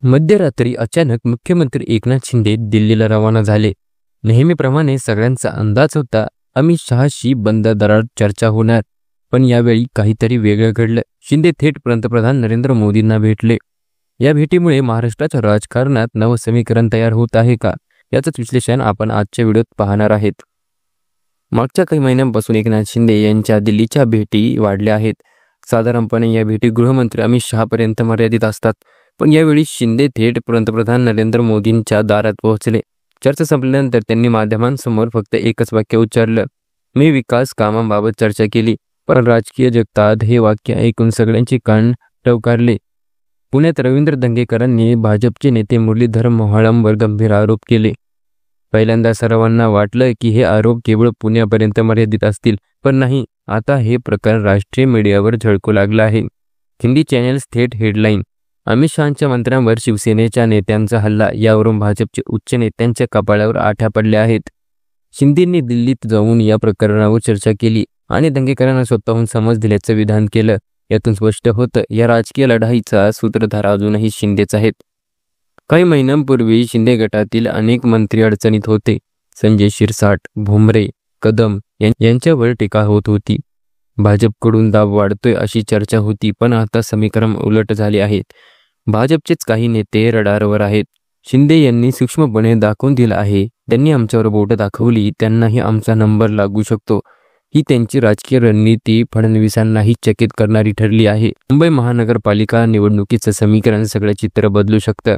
मध्यरात्री अचानक मुख्यमंत्री एकनाथ शिंदे दिल्लीला रवाना झाले। नेहमीप्रमाणे सगळ्यांचा अंदाज होता अमित शहाशी बंद दारात चर्चा होणार, पण यावेळी काहीतरी वेगळं घडलं। शिंदे थेट पंतप्रधान नरेंद्र मोदींना भेटले। या भेटीमुळे महाराष्ट्राच्या राजकारणात नवं समीकरण तयार होत आहे का, याचं विश्लेषण आपण आजच्या व्हिडिओत पाहणार आहेत। मागच्या काही महिन्यांपासून एकनाथ शिंदे यांच्या दिल्लीच्या भेटी वाढल्या आहेत। साधारणपणे या भेटी गृहमंत्री अमित शहापर्यंत मर्यादित असतात, पण यावेळी शिंदे थेट पंतप्रधान नरेंद्र मोदींच्या दारात पोहोचले। चर्चा संपल्यानंतर त्यांनी माध्यमांसमोर फक्त एकच वाक्य उच्चारलं, मी विकास कामांबाबत चर्चा केली। पण राजकीय जगतात हे वाक्य ऐकून सगळ्यांचे कान टवकारले। पुण्यात रवींद्र दंगेकरांनी भाजपचे नेते मुरलीधर मोहोळांवर गंभीर आरोप केले। पहिल्यांदा सर्वांना वाटलं की हे आरोप केवळ पुण्यापर्यंत मर्यादित असतील, पण नाही, आता हे प्रकरण राष्ट्रीय मीडियावर झळकू लागलं आहे। हिंदी चॅनेल्स थेट हेडलाईन, अमित शहांच्या मंत्र्यांवर शिवसेनेच्या नेत्यांचा हल्ला, यावरून भाजपचे उच्च नेत्यांच्या कपाळावर आठ्या पडल्या आहेत। शिंदेंनी दिल्लीत जाऊन या प्रकरणावर चर्चा केली आणि दंगेकरांना स्वतःहून समज दिल्याचं विधान केलं। यातून स्पष्ट होतं या राजकीय लढाईचा सूत्रधार अजूनही शिंदेच आहेत। काही महिन्यांपूर्वी शिंदे गटातील अनेक मंत्री अडचणीत होते। संजय शिरसाट, भुमरे, कदम यांच्यावर टीका होत होती। भाजपकडून दाब वाढतोय अशी चर्चा होती, पण आता समीकरण उलट झाले आहेत। भाजपचेच काही नेते रडारवर आहेत। शिंदे यांनी सूक्ष्मपणे दाखवून दिलं आहे, त्यांनी आमच्यावर बोट दाखवली, त्यांनाही आमचा नंबर लागू शकतो। ही त्यांची राजकीय रणनीती फडणवीसांनाही चकित करणारी ठरली आहे। मुंबई महानगरपालिका निवडणुकीचं समीकरण सगळं चित्र बदलू शकतं।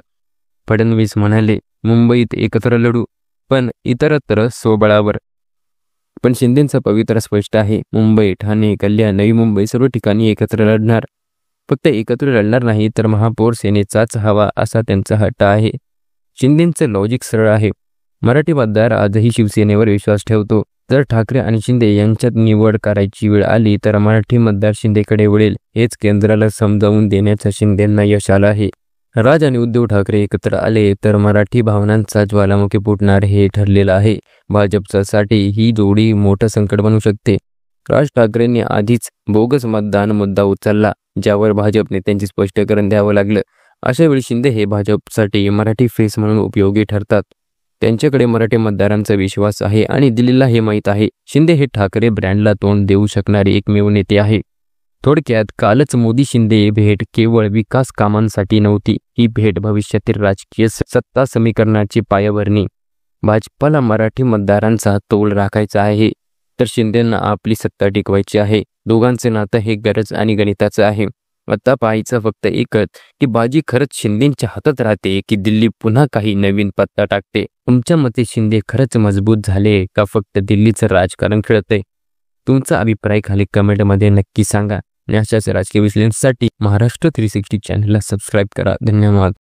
फडणवीस म्हणाले, मुंबईत एकत्र लढू, पण इतरत्र स्वबळावर। पण शिंदेंचा पवित्रा स्पष्ट आहे, मुंबई, ठाणे, कल्याण, नवी मुंबई सर्व ठिकाणी एकत्र लढणार। फक्त एकत्र लढणार नाही तर महापौर सेनेचाच हवा, असा त्यांचा हट्ट आहे। शिंदेंचं लॉजिक सरळ आहे, मराठी मतदार आजही शिवसेनेवर विश्वास ठेवतो। जर ठाकरे आणि शिंदे यांच्यात निवड करायची वेळ आली तर मराठी मतदार शिंदेकडे वळेल, हेच केंद्राला समजावून देण्याचं शिंदेंना यश आलं आहे। राज आणि उद्धव ठाकरे एकत्र आले तर मराठी भावनांचा ज्वालामुखी फुटणार हे ठरलेलं आहे। भाजपसाठी ही जोडी मोठं संकट बनू शकते। राज ठाकरेंनी आधीच बोगस मतदान मुद्दा उचलला, ज्यावर भाजप नेत्यांचे स्पष्टीकरण द्यावं लागलं। अशा वेळी शिंदे हे भाजपसाठी मराठी फेस म्हणून उपयोगी ठरतात। त्यांच्याकडे मराठी मतदारांचा विश्वास आहे आणि दिल्लीला हे माहीत आहे। शिंदे हे ठाकरे ब्रँडला तोंड देऊ शकणारे एकमेव नेते आहे। थोडक्यात कालच मोदी शिंदे भेट केवळ विकास कामांसाठी नव्हती, ही भेट भविष्यातील राजकीय सत्ता समीकरणाची पायाभरणी। भाजपला मराठी मतदारांचा तोल राखायचा आहे, तर शिंदेंना आपली सत्ता टिकवायची आहे। दोघांचे नातं हे गरज आणि गणिताचं आहे। आता पाहायचं फक्त एकच की बाजी खरंच शिंदेंच्या हातात राहते की दिल्ली पुन्हा काही नवीन पत्ता टाकते। तुमच्या मते शिंदे खरंच मजबूत झाले का फक्त दिल्लीचं राजकारण खेळतंय? तुमचा अभिप्राय खाली कमेंटमध्ये नक्की सांगा। आणि अशाच राजकीय विश्लेषणासाठी महाराष्ट्र 360 चॅनलला सबस्क्राईब करा। धन्यवाद।